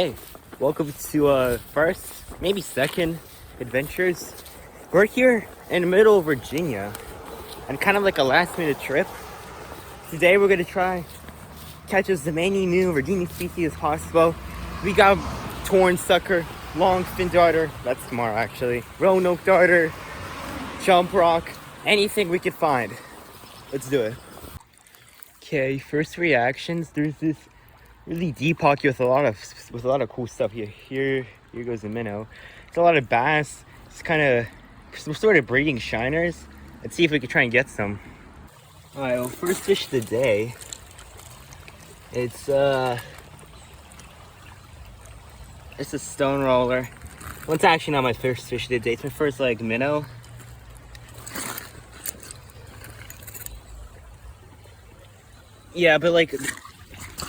Hey, welcome to first, maybe second adventures. We're here in the middle of Virginia and kind of like a last minute trip. Today we're gonna try catch as many new Virginia species as possible. We got torn sucker, long fin darter, that's tomorrow actually, Roanoke darter, jump rock, anything we could find. Let's do it. Okay, first reactions. There's this really deep pocket with a lot of cool stuff here. Here goes a minnow. It's a lot of bass. It's kind of some sort of breeding shiners. Let's see if we can try and get some. All right, well, first fish of the day. It's a stone roller. Well, it's actually not my first fish of the day. It's my first like minnow. Yeah, but like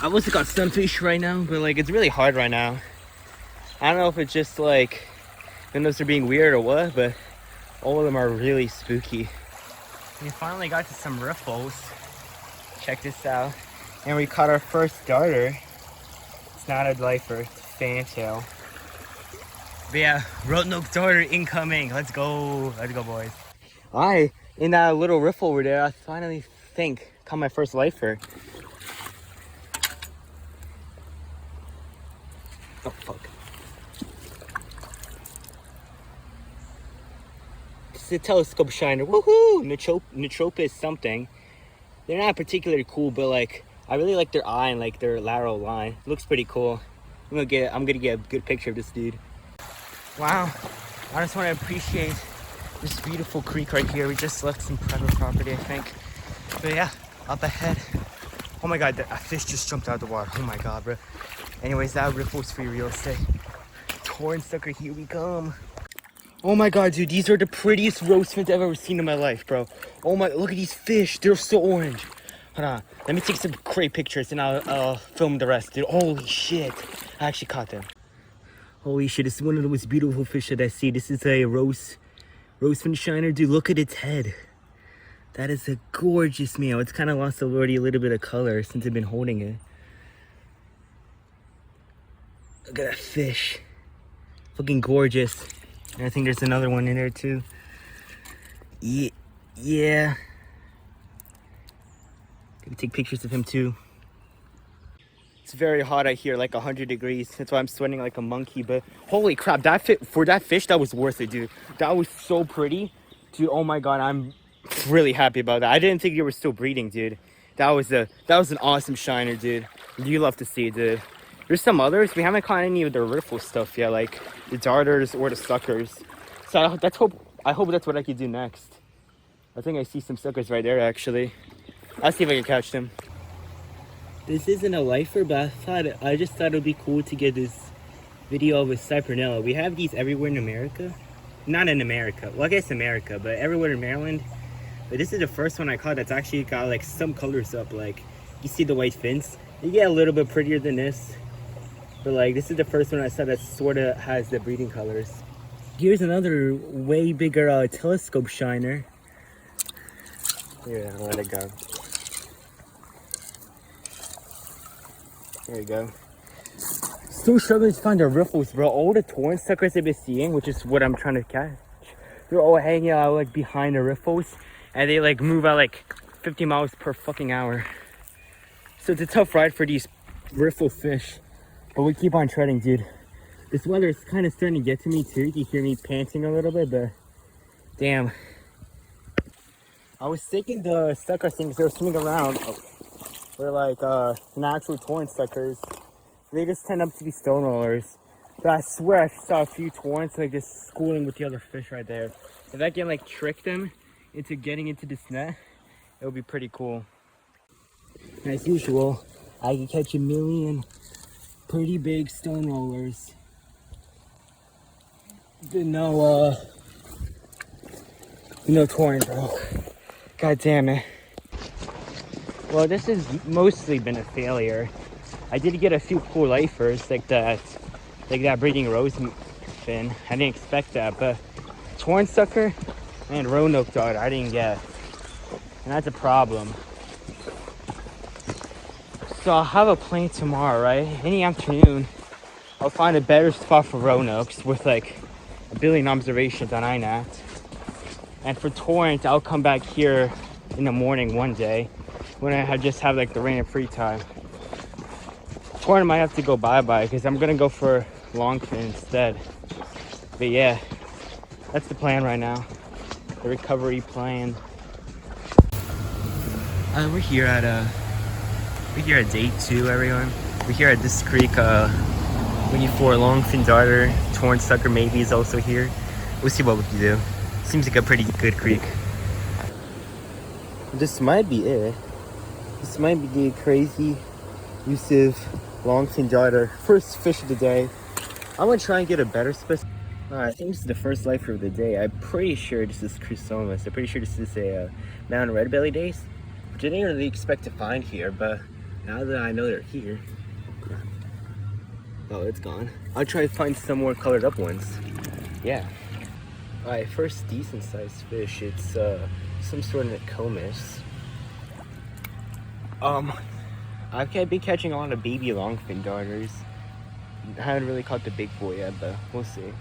I mostly got sunfish right now, but like it's really hard right now. I don't know if it's just like minnows are being weird or what, but all of them are really spooky. We finally got to some riffles. Check this out. And we caught our first darter. It's not a lifer, it's a fantail. But yeah, Roanoke darter incoming. Let's go boys. In that little riffle over there, I finally think caught my first lifer. Oh fuck. This is a telescope shiner. Woohoo! Natropis something. They're not particularly cool, but like I really like their eye and like their lateral line. It looks pretty cool. I'm gonna get a good picture of this dude. Wow. I just want to appreciate this beautiful creek right here. We just left some private property, I think. But yeah, up ahead. Oh my god, a fish just jumped out of the water. Oh my god, bro. Anyways, that riffle's free real estate. Torn sucker, here we come. Oh my god, dude, these are the prettiest rose fins I've ever seen in my life, bro. Oh my, look at these fish. They're so orange. Hold on, let me take some great pictures and I'll film the rest, dude. Holy shit, I actually caught them. Holy shit, this is one of the most beautiful fish that I see. This is a rose fin shiner, dude. Look at its head. That is a gorgeous meal. It's kind of lost already a little bit of color since I've been holding it. Look at that fish. Fucking gorgeous. And I think there's another one in there too. Yeah. Gonna take pictures of him too. It's very hot out here, like 100 degrees. That's why I'm sweating like a monkey. But holy crap, for that fish, that was worth it, dude. That was so pretty. Dude, oh my god, I'm really happy about that. I didn't think you were still breeding, dude. That was an awesome shiner, dude. You love to see it, dude. There's some others. We haven't caught any of the riffle stuff yet, like the darters or the suckers. So I hope that's what I could do next. I think I see some suckers right there, actually. I'll see if I can catch them. This isn't a lifer, but I just thought it would be cool to get this video of a cyprinella. We have these everywhere in America. Not in America. Well, I guess America, but everywhere in Maryland. But this is the first one I caught that's actually got like some colors up. Like, you see the white fins? You get a little bit prettier than this. But like, this is the first one I saw that sort of has the breeding colors. Here's another way bigger telescope shiner. Here, I'll let it go. There you go. Still struggling to find the riffles, bro. All the torn suckers I've been seeing, which is what I'm trying to catch, they're all hanging out like behind the riffles, and they like move at like 50 miles per fucking hour. So it's a tough ride for these riffle fish. But we keep on treading, dude. This weather is kind of starting to get to me too. You can hear me panting a little bit, but damn. I was thinking the sucker things they were swimming around were like natural torn suckers. They just tend up to be stone rollers. But I swear I saw a few torns like just schooling with the other fish right there. If I can like trick them into getting into this net, it would be pretty cool. As usual, I can catch a million pretty big stone rollers. No torn, bro. God damn it. Well, this has mostly been a failure. I did get a few cool lifers like that breeding rose fin. I didn't expect that, but torn sucker and Roanoke darter I didn't get, and that's a problem. So I'll have a plan tomorrow, right? In the afternoon, I'll find a better spot for Roanoke's with like a billion observations on INAT. And for Torrent, I'll come back here in the morning one day when I just have like the rain and free time. Torrent might have to go bye-bye because I'm gonna go for Longfin instead. But yeah, that's the plan right now. The recovery plan. We're here at day 2, everyone. We're here at this creek. Waiting for Longfin Darter. Torrent Sucker maybe is also here. We'll see what we can do. Seems like a pretty good creek. This might be it. This might be the crazy, elusive Longfin Darter. First fish of the day. I'm gonna try and get a better specimen. I think this is the first lifer of the day. I'm pretty sure this is Chrysomus. I'm pretty sure this is a mountain red belly dace, which I didn't really expect to find here, but now that I know they're here. Oh, it's gone. I'll try to find some more colored up ones. Yeah. Alright, first decent sized fish. It's some sort of Nokomis. I've been catching a lot of baby longfin darters. I haven't really caught the big boy yet, but we'll see.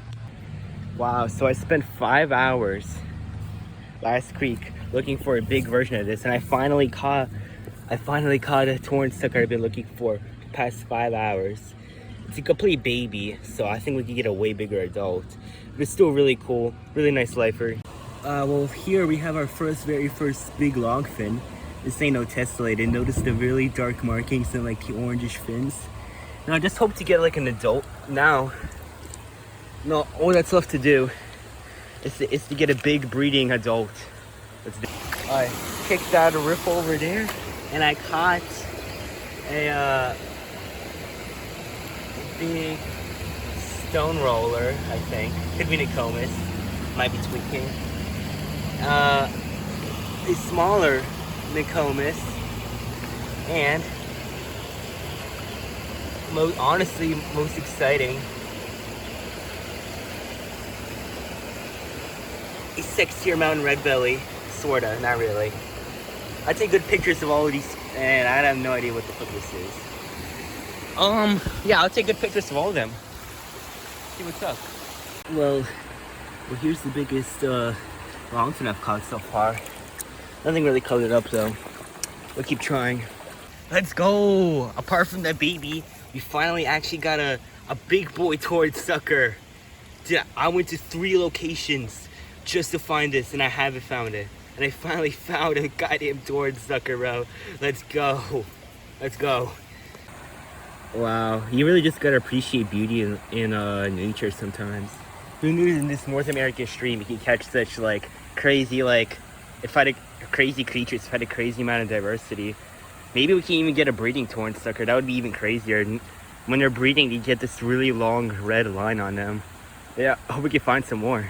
Wow, so I spent 5 hours last creek looking for a big version of this, and I finally caught a torrent sucker I've been looking for the past 5 hours. It's a complete baby, so I think we could get a way bigger adult. But it's still really cool, really nice lifer. Well, here we have our very first big longfin. This ain't no tessellate. Notice the really dark markings and like the orangish fins. Now I just hope to get like an adult now. No, all that's left to do is to get a big breeding adult. Let's do it. I kicked out a riffle over there, and I caught a big stone roller, I think. Could be Nokomis. Might be tweaking. A smaller Nokomis, and honestly, most exciting, a 6-tier mountain red belly, sorta, not really. I take good pictures of all of these, and I have no idea what the fuck this is. Yeah, I'll take good pictures of all of them. See what's up. Well, here's the biggest longfin I've caught so far. Nothing really colored up though. We'll keep trying. Let's go! Apart from that baby, we finally actually got a big boy torrent sucker. Dude, I went to 3 locations just to find this, and I haven't found it. And I finally found a goddamn torrent sucker, bro. Let's go. Let's go. Wow, you really just gotta appreciate beauty in nature sometimes. Who knew in this North American stream you can catch such like crazy, like, if I had crazy creatures, if I had a crazy amount of diversity. Maybe we can even get a breeding torrent sucker. That would be even crazier. When they're breeding, you get this really long red line on them. Yeah, I hope we can find some more.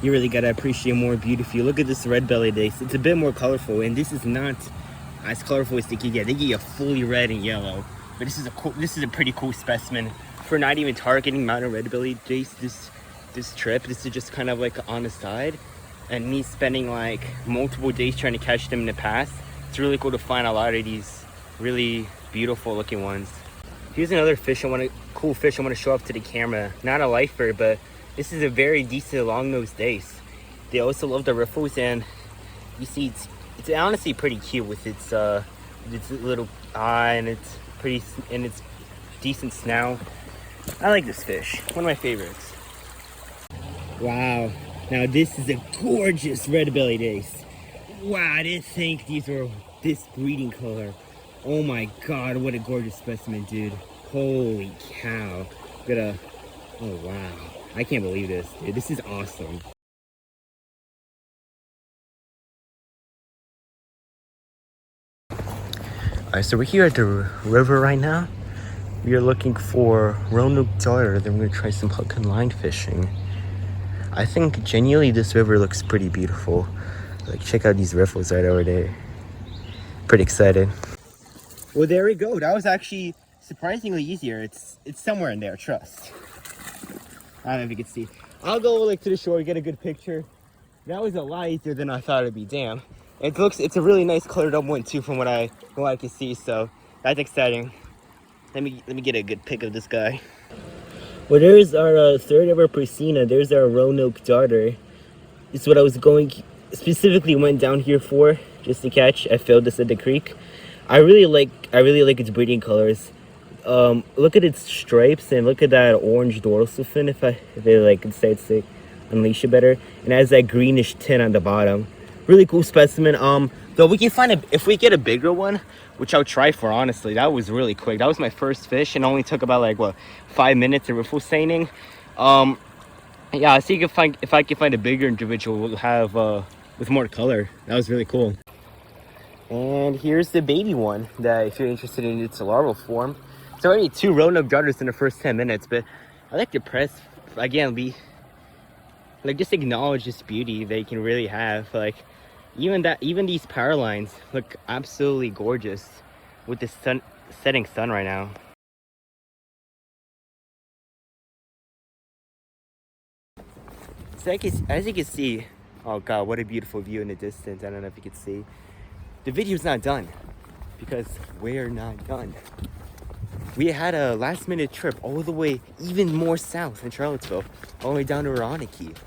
You really gotta appreciate more beauty. Look at this red belly dace. It's a bit more colorful, and this is not as colorful as they can get. They get you fully red and yellow. But this is a pretty cool specimen. For not even targeting mountain red belly dace this trip, this is just kind of like on the side. And me spending like multiple days trying to catch them in the past. It's really cool to find a lot of these really beautiful looking ones. Here's another cool fish I want to show off to the camera. Not a lifer, but this is a very decent long-nosed dace. They also love the riffles, and you see it's honestly pretty cute with its little eye and its decent snout. I like this fish. One of my favorites. Wow. Now this is a gorgeous red belly dace. Wow, I didn't think these were this breeding color. Oh my god, what a gorgeous specimen, dude. Holy cow. Oh wow. I can't believe this, dude. This is awesome. Alright, so we're here at the river right now. We are looking for Roanoke darter. Then we're gonna try some hook and line fishing. I think genuinely this river looks pretty beautiful. Like, check out these riffles right over there. Pretty excited. Well, there we go. That was actually surprisingly easier. It's somewhere in there, trust. I don't know if you can see. I'll go like to the shore, get a good picture. That was a lot easier than I thought it'd be. Damn. It's a really nice colored up one too, from what I can see. So that's exciting. Let me get a good pic of this guy. Well, there's our third ever Priscina. There's our Roanoke darter. This is what I was going specifically went down here for, just to catch. I failed this at the creek. I really like its breeding colors. Look at its stripes and look at that orange dorsal fin. If they like decide to unleash it better, and it has that greenish tint on the bottom. Really cool specimen. Though we can find if we get a bigger one, which I'll try for, honestly. That was really quick. That was my first fish and only took about like what 5 minutes of riffle staining. Yeah, I see if I can find a bigger individual we'll have with more color. That was really cool. And here's the baby one that if you're interested in its larval form. It's already 2 Roanoke darters in the first 10 minutes, but I like to press again, just acknowledge this beauty they can really have. Like even these power lines look absolutely gorgeous with the setting sun right now. So as you can see, oh god, what a beautiful view in the distance. I don't know if you can see. The video's not done because we're not done. We had a last minute trip all the way even more south in Charlottesville, all the way down to Roanoke.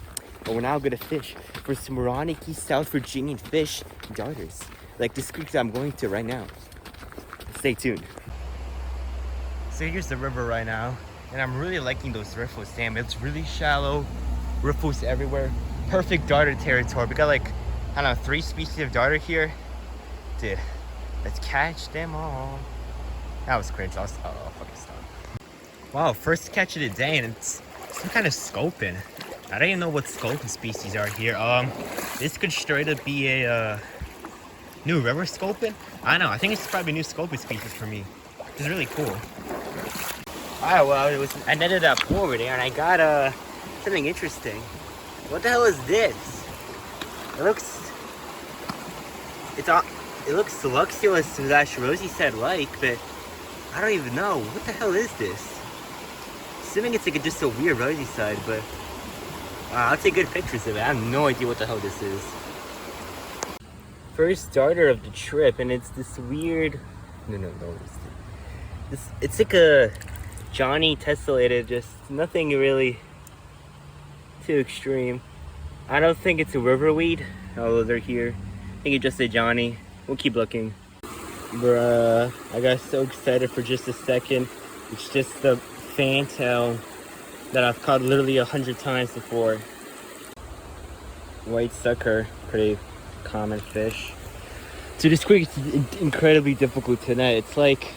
But we're now gonna fish for some Roanoke, South Virginian fish darters, like this creek that I'm going to right now. Stay tuned. So here's the river right now, and I'm really liking those riffles. Damn, it's really shallow, riffles everywhere. Perfect darter territory. We got like, I don't know, 3 species of darter here. Dude, let's catch them all. That was crazy. Oh, fucking stop. Wow, first catch of the day, and it's some kind of sculpin. I don't even know what sculpin species are here. This could straight up be a new river sculpin. I don't know. I think it's probably a new sculpin species for me. It's really cool. Alright, well, I netted that pool over there, and I got something interesting. What the hell is this? It looks Luxulus / Rosie said like, but I don't even know. What the hell is this? Assuming it's like just a weird rosy side, but I'll take good pictures of it. I have no idea what the hell this is. First darter of the trip, and it's this weird. No. It's like a Johnny tessellated, just nothing really too extreme. I don't think it's a river weed, although they're here. I think it's just a Johnny. We'll keep looking. Bruh, I got so excited for just a second. It's just the fantail that I've caught literally 100 times before. White sucker, pretty common fish. So this creek is incredibly difficult to net. It's like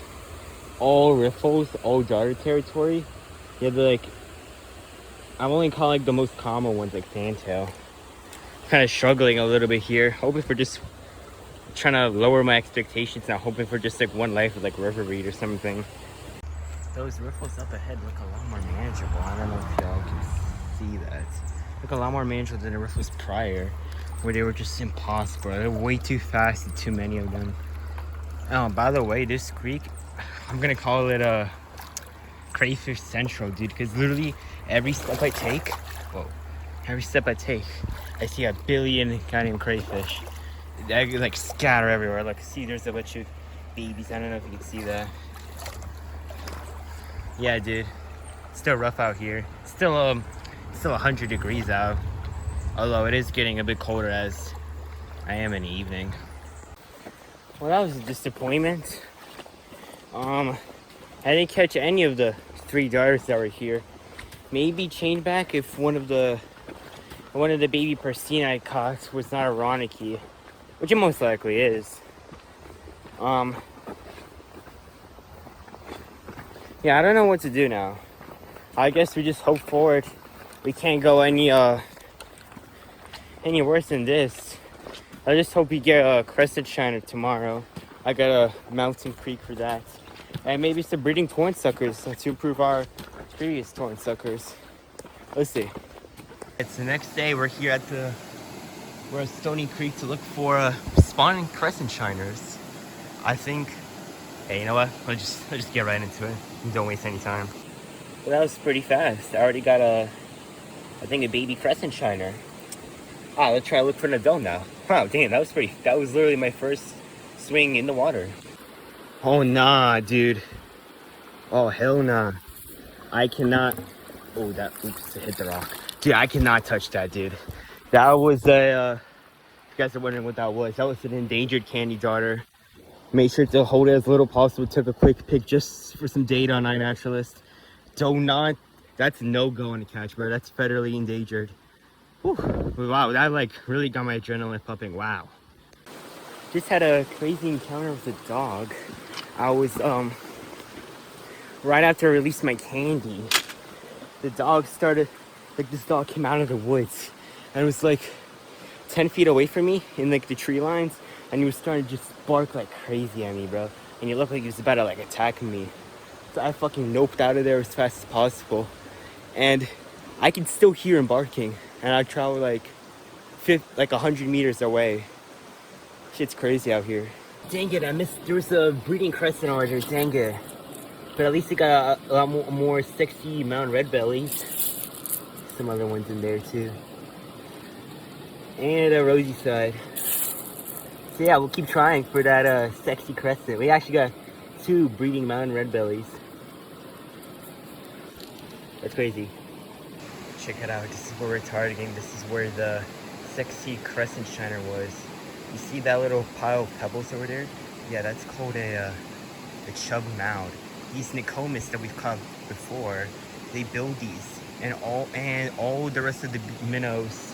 all riffles, all darter territory. Yeah, they're like, I'm only calling the most common ones like fantail. Kind of struggling a little bit here. Hoping for just trying to lower my expectations now. Hoping for just like one life with like river reed or something. Those riffles up ahead look a lot more manageable. I don't know if y'all can see that. Look a lot more manageable than the riffles prior, where they were just impossible. They're way too fast and too many of them. Oh, by the way, this creek, I'm gonna call it a crayfish central, dude, because literally every step I take, I see a billion goddamn crayfish. They like scatter everywhere. Look, see, there's a bunch of babies. I don't know if you can see that. Yeah, dude, still rough out here. Still 100 degrees out, although it is getting a bit colder as I am in the evening. Well, that was a disappointment. I didn't catch any of the 3 darters that were here. Maybe chain back if one of the baby Persina I caught was not a Roanoke, which it most likely is. Yeah, I don't know what to do now. I guess we just hope for it. We can't go any worse than this. I just hope we get a crested shiner tomorrow. I got a mountain creek for that. And maybe some breeding torn suckers to improve our previous torn suckers. Let's see. It's the next day. We're here we're at Stony Creek to look for spawning crescent shiners. I think, hey, you know what? Let's just get right into it. Don't waste any time. Well, that was pretty fast. I already got I think a baby crescent shiner. Let's try to look for an adult now. Wow, damn, that was literally my first swing in the water. Oh, nah, dude. Oh, hell nah. I cannot Oh, that, oops, it hit the rock. Dude, I cannot touch that, dude. That was a, if you guys are wondering what that was an endangered candy darter. Made sure to hold it as little possible. Took a quick pic just for some data on iNaturalist. Do not, that's no go on a catch bird. That's federally endangered. Whew. Wow, that like really got my adrenaline pumping. Wow. Just had a crazy encounter with a dog. I was, right after I released my candy, the dog started, like this dog came out of the woods and it was like 10 feet away from me in like the tree lines, and he was starting to just bark like crazy at me, bro. And he looked like he was about to like attack me. So I fucking noped out of there as fast as possible. And I could still hear him barking. And I traveled like 100 meters away. Shit's crazy out here. Dang it, I missed, there was a breeding crescent order, dang it. But at least it got a lot more sexy mountain red bellies. Some other ones in there too. And a rosy side. So yeah, we'll keep trying for that sexy crescent. We actually got 2 breeding mountain red bellies. That's crazy. Check it out, this is where we're targeting. This is where the sexy crescent shiner was. You see that little pile of pebbles over there? Yeah, that's called a chub mound. These Nicomas that we've caught before, they build these, and all the rest of the minnows,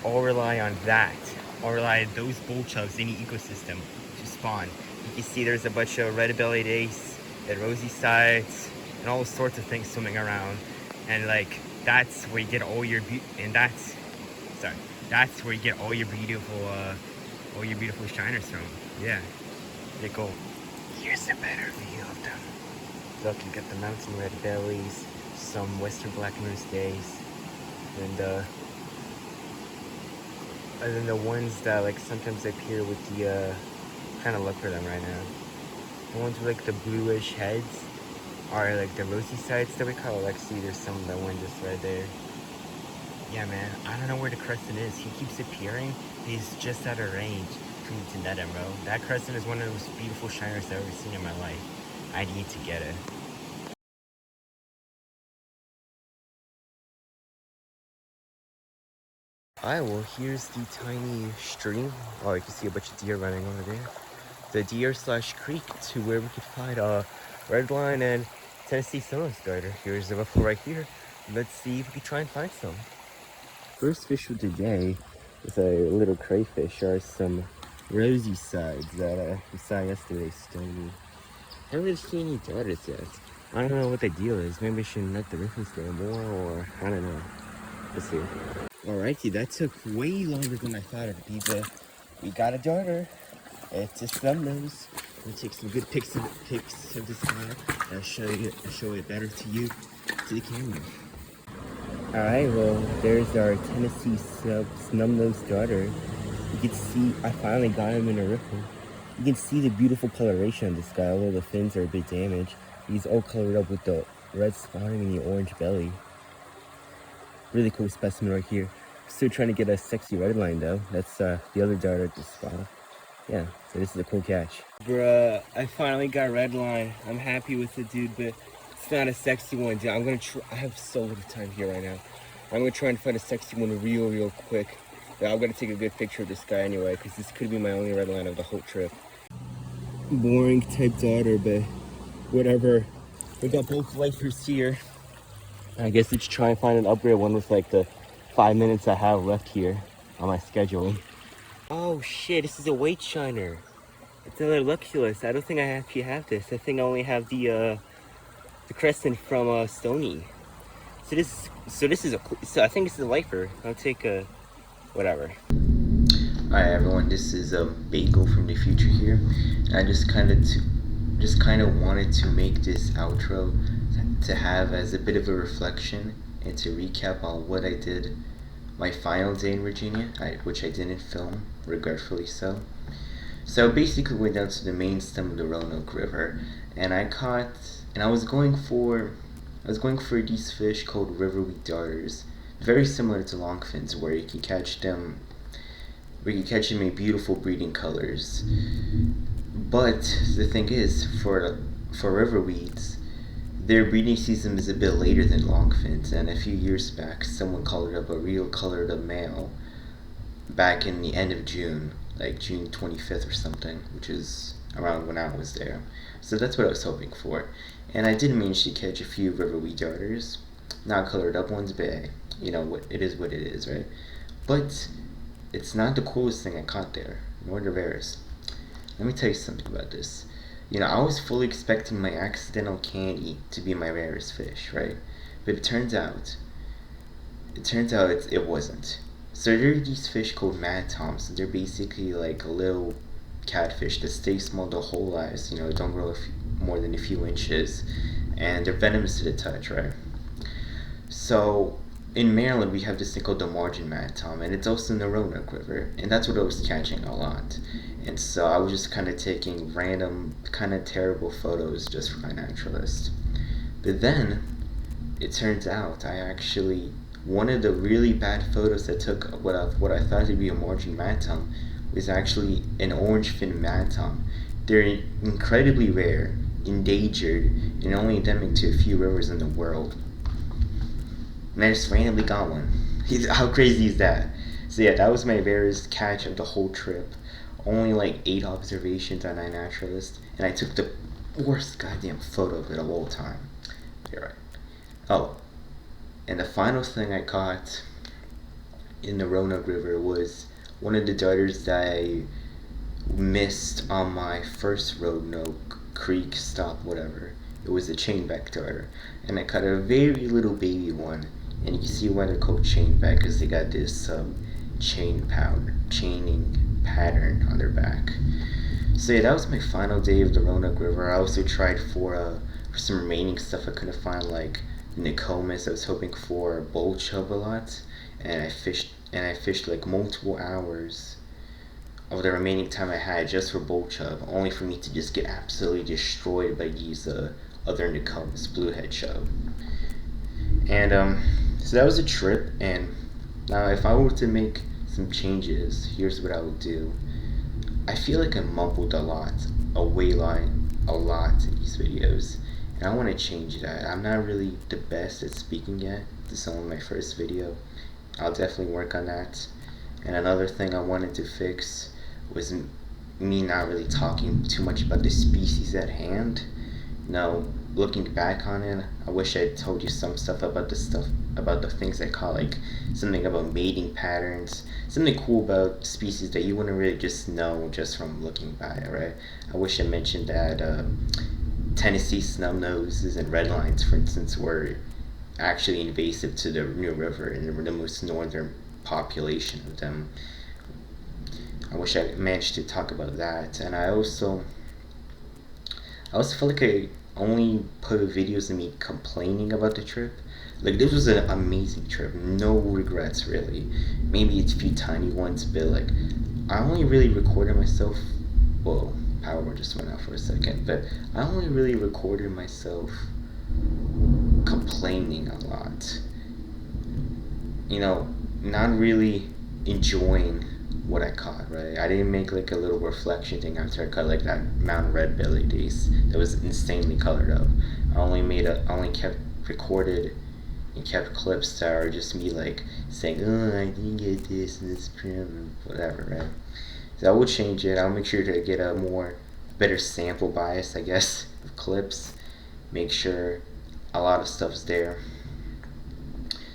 all rely on that. Or rely on those bull chugs in the ecosystem to spawn. You can see there's a bunch of red-bellied ace and rosy sides and all sorts of things swimming around. And like that's where you get all your that's where you get all your beautiful shiners from. Yeah, pretty cool. Here's a better view of them. Look, you got the mountain red bellies, some western black moose days, and then the ones that like sometimes appear with the trying to look for them right now. The ones with like the bluish heads are like the rosy sides that we call it. Like, see, there's some of that one just right there. Yeah, man, I don't know where the crescent is. He keeps appearing. He's just out of range for me to net him, bro. That crescent is one of the most beautiful shiners I've ever seen in my life. I need to get it. Alright, well, here's the tiny stream. Oh, you can see a bunch of deer running over there. The deer/creek to where we could find a redline and Tennessee Sonos darter. Here's the buffalo right here. Let's see if we can try and find some. First fish of the day is a little crayfish, or some rosy sides that we saw yesterday, Stony. I haven't really seen any darters yet. I don't know what the deal is. Maybe I should nut the reference there more, or I don't know. Let's see. Alrighty, that took way longer than I thought it'd be, but we got a darter. It's just some nose. We'll take some good pics of this guy. I'll show it better to you, to the camera. Alright, well, there's our Tennessee snub-nosed darter. You can see, I finally got him in a riffle. You can see the beautiful coloration of this guy, although the fins are a bit damaged. He's all colored up with the red spotting and the orange belly. Really cool specimen right here. Still trying to get a sexy red line though. That's the other darter at this spot. Yeah, so this is a cool catch. Bruh, I finally got red line. I'm happy with it, dude, but it's not a sexy one, dude. I'm gonna try. I have so little time here right now. I'm gonna try and find a sexy one real quick. But I'm gonna take a good picture of this guy anyway, because this could be my only red line of the whole trip. Boring type darter, but whatever. We got both lifers here. I guess let's try and find an upgrade one with like the 5 minutes I have left here on my schedule. Oh shit, this is a weight shiner. It's another Luculus. I don't think I actually have this. I think I only have the crescent from Stony. So I think this is a lifer. I'll take a whatever. Alright everyone, this is a Bagel from the future here. I just kind of wanted to make this outro to have as a bit of a reflection and to recap on what I did my final day in Virginia, which I didn't film, regretfully so. So basically went down to the main stem of the Roanoke River, and I was going for these fish called riverweed darters, very similar to longfins, where you can catch them in beautiful breeding colors. But the thing is, for riverweeds, their breeding season is a bit later than longfins, and a few years back, someone colored up a real colored up male back in the end of June, like June 25th or something, which is around when I was there. So that's what I was hoping for. And I did manage to catch a few river wheat darters, not colored up ones, but hey, you know what it is, right? But it's not the coolest thing I caught there, nor the rarest. Let me tell you something about this. You know, I was fully expecting my accidental candy to be my rarest fish, right? But it turns out it wasn't. So there are these fish called mad toms. They're basically like a little catfish that stay small their whole lives. You know, don't grow more than a few inches, and they're venomous to the touch, right? So in Maryland, we have this thing called the margin mad tom, and it's also in the Roanoke River, and that's what I was catching a lot. And so I was just kind of taking random, kind of terrible photos just for my naturalist. But then it turns out one of the really bad photos that took what I thought to be a margin mad tom was actually an orange fin mad tom. They're incredibly rare, endangered, and only endemic to a few rivers in the world. And I just randomly got one. How crazy is that? So yeah, that was my rarest catch of the whole trip. Only like 8 observations on iNaturalist, and I took the worst goddamn photo of it of all time. You're right. Oh, and the final thing I caught in the Roanoke River was one of the darters that I missed on my first Roanoke Creek stop, whatever. It was a chainback darter, and I caught a very little baby one. And you can see why they're called chainback, because they got this chaining pattern on their back. So yeah, that was my final day of the Roanoke River. I also tried for some remaining stuff I couldn't find, like Nokomis. I was hoping for bull chub a lot, and I fished like multiple hours of the remaining time I had just for bull chub, only for me to just get absolutely destroyed by these other Nokomis bluehead chub. And so that was a trip. And now if I were to make some changes, here's what I would do. I feel like I mumbled a lot in these videos, and I want to change that. I'm not really the best at speaking yet. This is only my first video. I'll definitely work on that. And another thing I wanted to fix was me not really talking too much about the species at hand. Now, looking back on it, I wish I told you some stuff about the things I caught, like something about mating patterns, something cool about species that you wouldn't really just know just from looking by it, right? I wish I mentioned that Tennessee snubnoses and redlines, for instance, were actually invasive to the New River, and they were the most northern population of them. I wish I managed to talk about that. And I also feel like I only put videos of me complaining about the trip. Like, this was an amazing trip, no regrets really. Maybe it's a few tiny ones, but like, I only really recorded myself. Whoa, power just went out for a second. But I only really recorded myself complaining a lot. You know, not really enjoying what I caught, right? I didn't make like a little reflection thing after I caught like that mountain red belly dace that was insanely colored up. I only kept recorded and kept clips that are just me like saying, oh, I didn't get this and this prim, whatever, right? So I will change it. I'll make sure to get a better sample bias, I guess, of clips. Make sure a lot of stuff's there.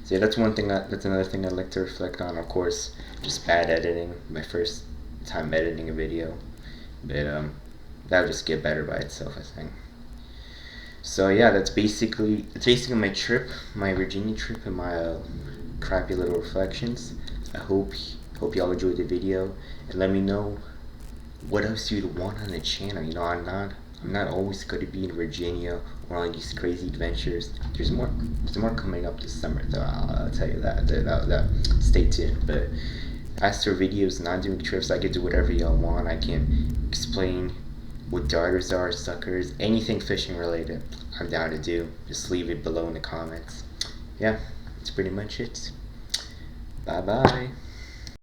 So yeah, that's another thing I'd like to reflect on. Of course, just bad editing. My first time editing a video, but that'll just get better by itself, I think. So yeah, that's basically my trip, my Virginia trip, and my crappy little reflections. I hope y'all enjoyed the video, and let me know what else you'd want on the channel. You know, I'm not always going to be in Virginia or on these crazy adventures. There's more coming up this summer, though. I'll tell you that. Stay tuned. But as for videos, not doing trips, I can do whatever y'all want. I can explain what darters are, suckers, anything fishing related. I'm down to do. Just leave it below in the comments. Yeah, that's pretty much it. Bye bye.